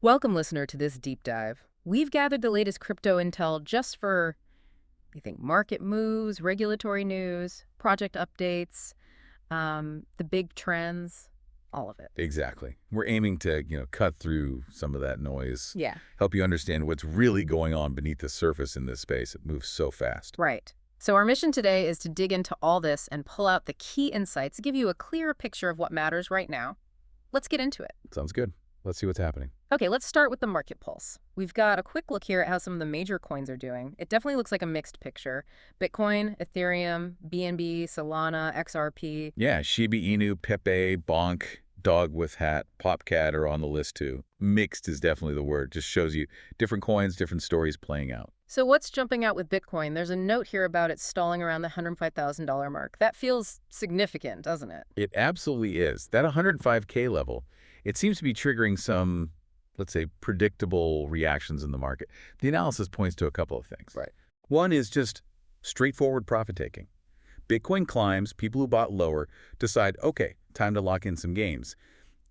Welcome, listener, to this deep dive. We've gathered the latest crypto intel just for, I think, market moves, regulatory news, project updates, the big trends, all of it. Exactly. We're aiming to, cut through some of that noise, Yeah, help you understand what's really going on beneath the surface in this space. It moves so fast. right. So our mission today is to dig into all this and pull out the key insights, give you a clearer picture of what matters right now. Let's get into it. Sounds good. Let's see what's happening. Okay, let's start with the market pulse. We've got a quick look here at how some of the major coins are doing. It definitely looks like a mixed picture. Bitcoin, Ethereum, BNB, Solana, XRP. Yeah, Shiba Inu, Pepe, Bonk, Dog with Hat, Popcat are on the list too. Mixed is definitely the word. Just shows you different coins, different stories playing out. So what's jumping out with Bitcoin? There's a note here about it stalling around the $105,000 mark. That feels significant, doesn't it? It absolutely is. That 105K level, it seems to be triggering some, let's say, predictable reactions in the market. The analysis points to a couple of things. Right. One is just straightforward profit taking. Bitcoin climbs, people who bought lower decide, okay, time to lock in some gains.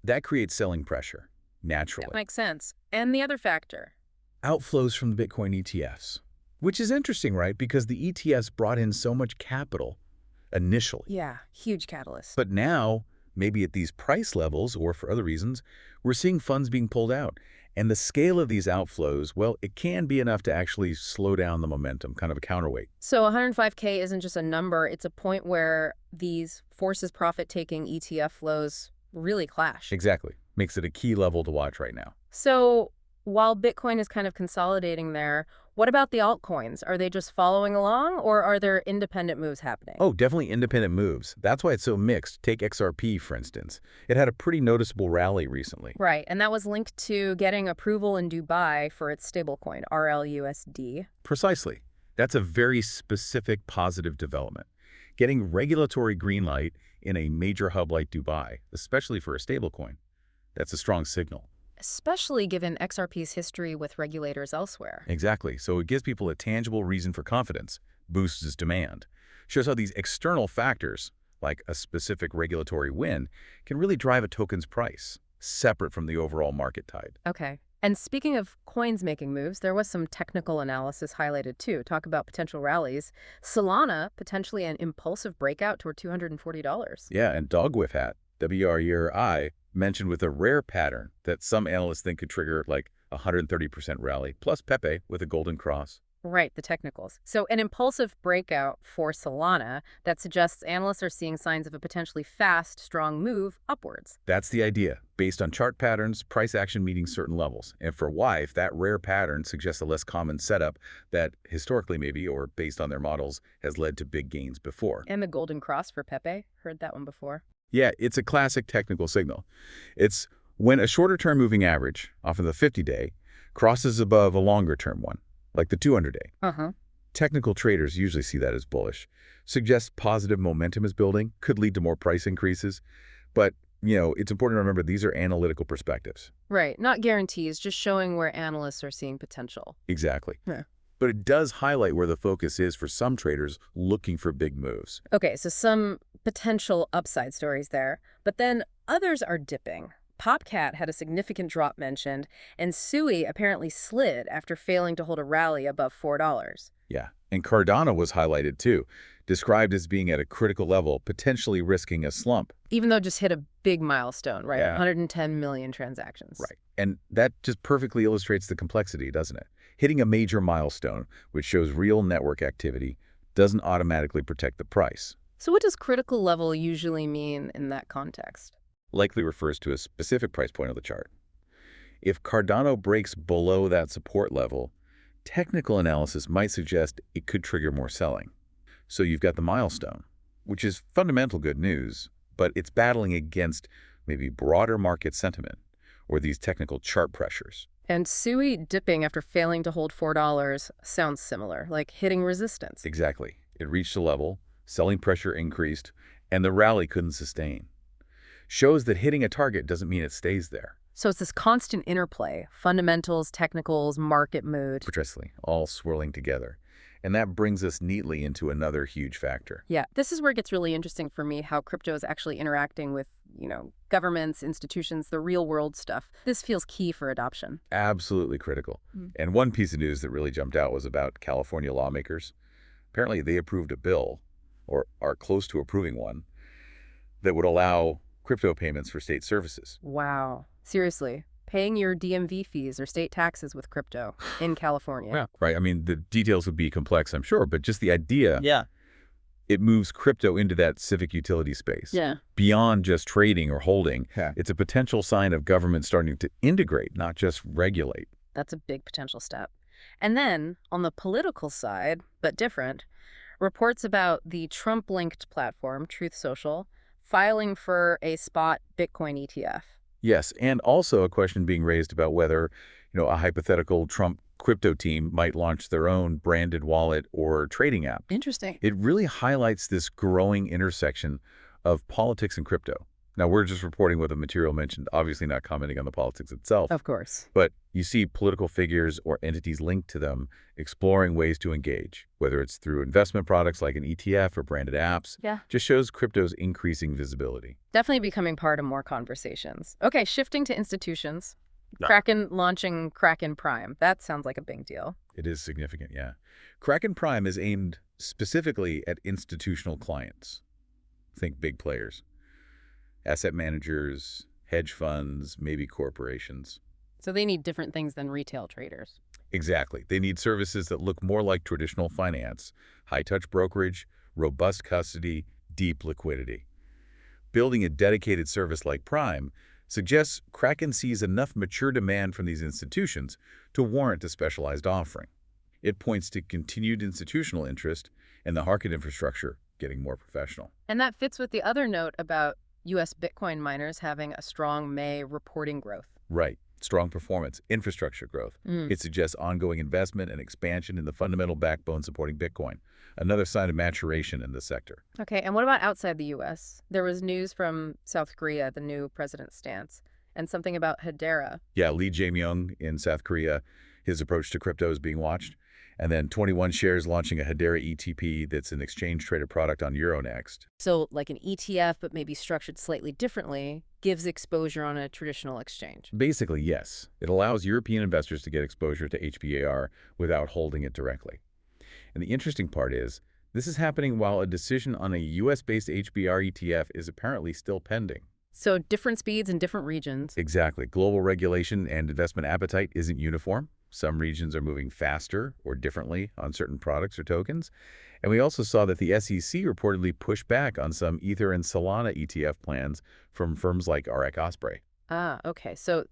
That creates selling pressure, naturally. That makes sense. And the other factor. Outflows from the Bitcoin ETFs, which is interesting, right? Because the ETFs brought in so much capital initially. Yeah, huge catalyst. But now, maybe at these price levels or for other reasons, we're seeing funds being pulled out. And the scale of these outflows, well, it can be enough to actually slow down the momentum, kind of a counterweight. So 105K isn't just a number, it's a point where these forces profit-taking ETF flows really clash. Exactly. Makes it a key level to watch right now. So while Bitcoin is kind of consolidating there, what about the altcoins? Are they just following along or are there independent moves happening? Oh, definitely independent moves. That's why it's so mixed. Take XRP, for instance. It had a pretty noticeable rally recently. Right, and that was linked to getting approval in Dubai for its stablecoin, RLUSD. Precisely. That's a very specific positive development. Getting regulatory green light in a major hub like Dubai, especially for a stablecoin, that's a strong signal. Especially given XRP's history with regulators elsewhere. Exactly. So it gives people a tangible reason for confidence, boosts its demand. Shows how these external factors, like a specific regulatory win, can really drive a token's price, separate from the overall market tide. Okay. And speaking of coins making moves, there was some technical analysis highlighted too. Talk about potential rallies. Solana, potentially an impulsive breakout toward $240. Yeah, and Dogwifhat, Hat, WREI, mentioned with a rare pattern that some analysts think could trigger like a 130% rally, plus Pepe with a golden cross. Right, the technicals. So an impulsive breakout for Solana that suggests analysts are seeing signs of a potentially fast, strong move upwards. That's the idea, based on chart patterns, price action meeting certain levels. And for WIFE, that rare pattern suggests a less common setup that historically maybe, or based on their models, has led to big gains before. And the golden cross for Pepe. Heard that one before. Yeah, it's a classic technical signal. It's when a shorter-term moving average, often the 50-day, crosses above a longer-term one, like the 200-day. Uh-huh. Technical traders usually see that as bullish. Suggests positive momentum is building, could lead to more price increases. But, it's important to remember these are analytical perspectives. Right, not guarantees, just showing where analysts are seeing potential. Exactly. Yeah. But it does highlight where the focus is for some traders looking for big moves. Okay, so some potential upside stories there, but then others are dipping. Popcat had a significant drop mentioned, and Sui apparently slid after failing to hold a rally above $4. Yeah, and Cardano was highlighted too, described as being at a critical level, potentially risking a slump. Even though it just hit a big milestone, right? Yeah. 110 million transactions. Right. And that just perfectly illustrates the complexity, doesn't it? Hitting a major milestone, which shows real network activity, doesn't automatically protect the price. So what does critical level usually mean in that context? Likely refers to a specific price point on the chart. If Cardano breaks below that support level, technical analysis might suggest it could trigger more selling. So you've got the milestone, which is fundamental good news, but it's battling against maybe broader market sentiment or these technical chart pressures. And Sui dipping after failing to hold $4 sounds similar, like hitting resistance. Exactly. It reached a level, selling pressure increased, and the rally couldn't sustain. Shows that hitting a target doesn't mean it stays there. So it's this constant interplay, fundamentals, technicals, market mood. Precisely, all swirling together. And that brings us neatly into another huge factor. Yeah, this is where it gets really interesting for me, how crypto is actually interacting with, governments, institutions, the real world stuff. This feels key for adoption. Absolutely critical. Mm. And one piece of news that really jumped out was about California lawmakers. Apparently, they approved a bill, or are close to approving one, that would allow crypto payments for state services. Wow. Seriously, paying your DMV fees or state taxes with crypto in California. Yeah, right. I mean, the details would be complex, I'm sure, but just the idea, Yeah. it moves crypto into that civic utility space. Yeah. Beyond just trading or holding, Yeah. it's a potential sign of government starting to integrate, not just regulate. That's a big potential step. And then, on the political side, but different, reports about the Trump-linked platform, Truth Social, filing for a spot Bitcoin ETF. Yes, and also a question being raised about whether, a hypothetical Trump crypto team might launch their own branded wallet or trading app. Interesting. It really highlights this growing intersection of politics and crypto. Now, we're just reporting what the material mentioned, obviously not commenting on the politics itself. Of course. But you see political figures or entities linked to them exploring ways to engage, whether it's through investment products like an ETF or branded apps. Yeah. Just shows crypto's increasing visibility. Definitely becoming part of more conversations. Okay, shifting to institutions. Yeah. Kraken launching Kraken Prime. That sounds like a big deal. It is significant, yeah. Kraken Prime is aimed specifically at institutional clients. Think big players. Asset managers, hedge funds, maybe corporations. So they need different things than retail traders. Exactly. They need services that look more like traditional finance, high-touch brokerage, robust custody, deep liquidity. Building a dedicated service like Prime suggests Kraken sees enough mature demand from these institutions to warrant a specialized offering. It points to continued institutional interest and the market infrastructure getting more professional. And that fits with the other note about U.S. Bitcoin miners having a strong May reporting growth. Right. Strong performance, infrastructure growth. It suggests ongoing investment and expansion in the fundamental backbone supporting Bitcoin, another sign of maturation in the sector. Okay, and what about outside the U.S.? There was news from South Korea, the new president's stance, and something about Hedera. Yeah, Lee Jae-myung in South Korea, his approach to crypto is being watched. And then 21 Shares launching a Hedera ETP that's an exchange-traded product on Euronext. So like an ETF, but maybe structured slightly differently, gives exposure on a traditional exchange. Basically, yes. It allows European investors to get exposure to HBAR without holding it directly. And the interesting part is, this is happening while a decision on a U.S.-based HBR ETF is apparently still pending. So different speeds in different regions. Exactly. Global regulation and investment appetite isn't uniform. Some regions are moving faster or differently on certain products or tokens. And we also saw that the SEC reportedly pushed back on some Ether and Solana ETF plans from firms like RX Osprey. Ah, okay. So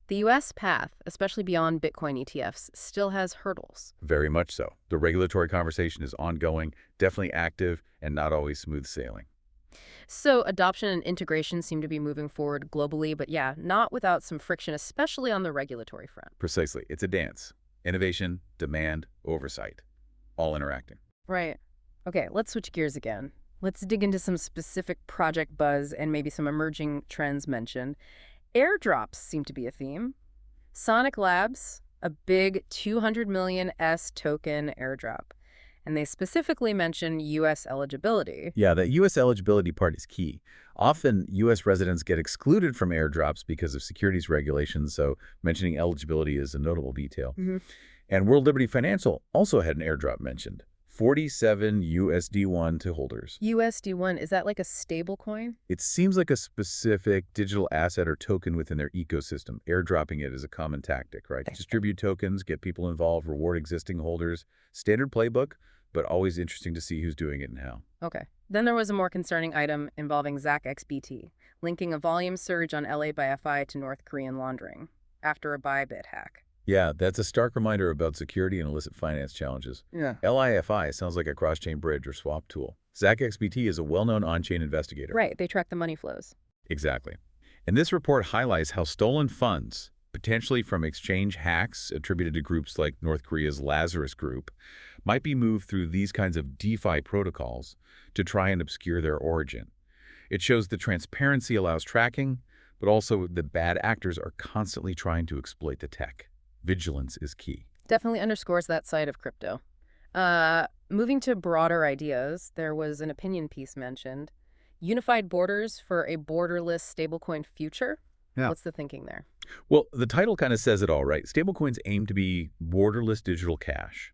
the U.S. path, especially beyond Bitcoin ETFs, still has hurdles. Very much so. The regulatory conversation is ongoing, definitely active, and not always smooth sailing. So adoption and integration seem to be moving forward globally, but yeah, not without some friction, especially on the regulatory front. Precisely. It's a dance. Innovation, demand, oversight. All interacting. Right. Okay, let's switch gears again. Let's dig into some specific project buzz and maybe some emerging trends mentioned. Airdrops seem to be a theme. Sonic Labs, a big 200 million S token airdrop. And they specifically mention U.S. eligibility. Yeah, that U.S. eligibility part is key. Often, U.S. residents get excluded from airdrops because of securities regulations, so mentioning eligibility is a notable detail. And World Liberty Financial also had an airdrop mentioned. 47 USD1 to holders. USD1, is that like a stable coin? It seems like a specific digital asset or token within their ecosystem. Airdropping it is a common tactic, right? Distribute tokens, get people involved, reward existing holders. Standard playbook, but always interesting to see who's doing it and how. Okay. Then there was a more concerning item involving ZachXBT, linking a volume surge on LA by FI to North Korean laundering after a Bybit hack. Yeah, that's a stark reminder about security and illicit finance challenges. Yeah. LIFI sounds like a cross-chain bridge or swap tool. ZachXBT is a well-known on-chain investigator. Right, they track the money flows. Exactly. And this report highlights how stolen funds, potentially from exchange hacks attributed to groups like North Korea's Lazarus Group, might be moved through these kinds of DeFi protocols to try and obscure their origin. It shows that transparency allows tracking, but also the bad actors are constantly trying to exploit the tech. Vigilance is key. Definitely underscores that side of crypto. Moving to broader ideas, there was an opinion piece mentioned. Unified borders for a borderless stablecoin future? Yeah. What's the thinking there? Well, the title kind of says it all, right? Stablecoins aim to be borderless digital cash,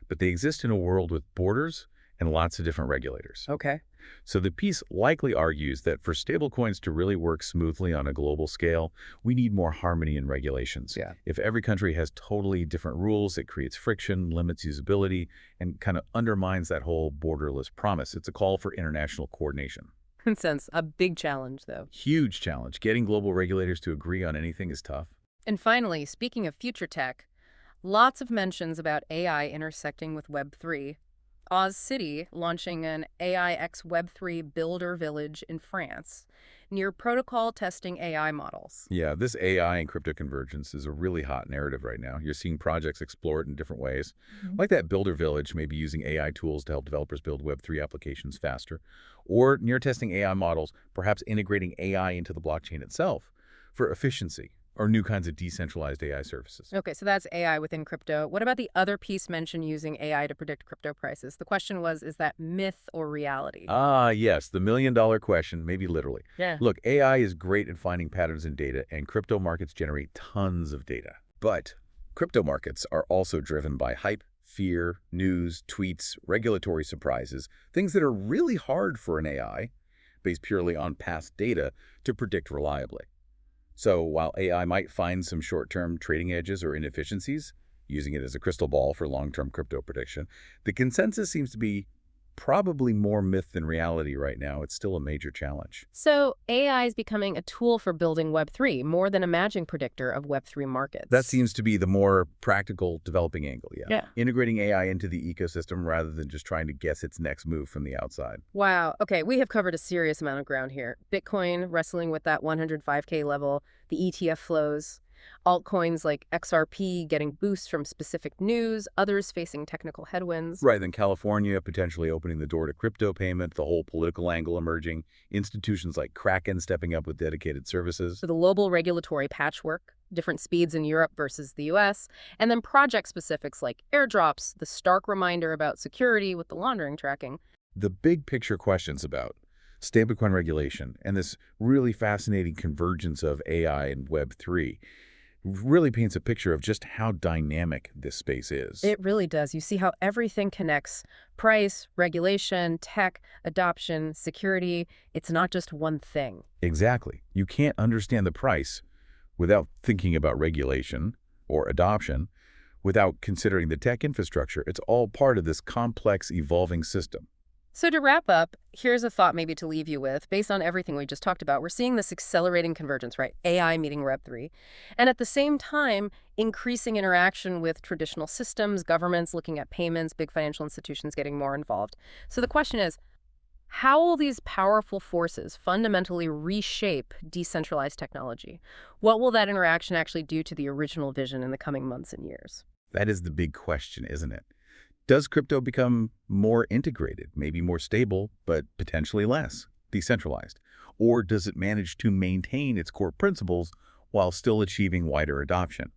but they exist in a world with borders and lots of different regulators. Okay. So the piece likely argues that for stablecoins to really work smoothly on a global scale, we need more harmony in regulations. Yeah. If every country has totally different rules, it creates friction, limits usability, and kind of undermines that whole borderless promise. It's a call for international coordination. Sense. A big challenge, though. Huge challenge. Getting global regulators to agree on anything is tough. And finally, speaking of future tech, lots of mentions about AI intersecting with Web3. Oz City launching an AI x Web3 builder village in France, near protocol testing AI models. Yeah, this AI and crypto convergence is a really hot narrative right now. You're seeing projects explore it in different ways. Like that Builder Village, maybe using AI tools to help developers build Web3 applications faster. Or near testing AI models, perhaps integrating AI into the blockchain itself for efficiency or new kinds of decentralized AI services. Okay, so that's AI within crypto. What about the other piece mentioned using AI to predict crypto prices? The question was, is that myth or reality? Ah, yes, the million-dollar question, maybe literally. Yeah. Look, AI is great at finding patterns in data, and crypto markets generate tons of data. But crypto markets are also driven by hype, fear, news, tweets, regulatory surprises, things that are really hard for an AI, based purely on past data, to predict reliably. So while AI might find some short-term trading edges or inefficiencies, using it as a crystal ball for long-term crypto prediction, the consensus seems to be probably more myth than reality right now. It's still a major challenge. So AI is becoming a tool for building Web3 more than a magic predictor of Web3 markets. That seems to be the more practical developing angle, yeah. Yeah. Integrating AI into the ecosystem rather than just trying to guess its next move from the outside. Wow. Okay, we have covered a serious amount of ground here. Bitcoin wrestling with that 105K level, the ETF flows, altcoins like XRP getting boosts from specific news, others facing technical headwinds. Right, then California potentially opening the door to crypto payment, the whole political angle emerging, institutions like Kraken stepping up with dedicated services. So the global regulatory patchwork, different speeds in Europe versus the US, and then project specifics like airdrops, the stark reminder about security with the laundering tracking. The big picture questions about stablecoin regulation and this really fascinating convergence of AI and Web3 really paints a picture of just how dynamic this space is. It really does. You see how everything connects: price, regulation, tech, adoption, security. It's not just one thing. Exactly. You can't understand the price without thinking about regulation or adoption, without considering the tech infrastructure. It's all part of this complex, evolving system. So to wrap up, here's a thought maybe to leave you with. Based on everything we just talked about, we're seeing this accelerating convergence, right? AI meeting Web3. And at the same time, increasing interaction with traditional systems, governments looking at payments, big financial institutions getting more involved. So the question is, how will these powerful forces fundamentally reshape decentralized technology? What will that interaction actually do to the original vision in the coming months and years? That is the big question, isn't it? Does crypto become more integrated, maybe more stable, but potentially less decentralized? Or does it manage to maintain its core principles while still achieving wider adoption?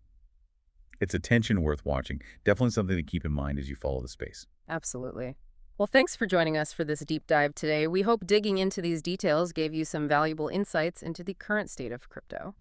It's a tension worth watching. Definitely something to keep in mind as you follow the space. Absolutely. Well, thanks for joining us for this deep dive today. We hope digging into these details gave you some valuable insights into the current state of crypto.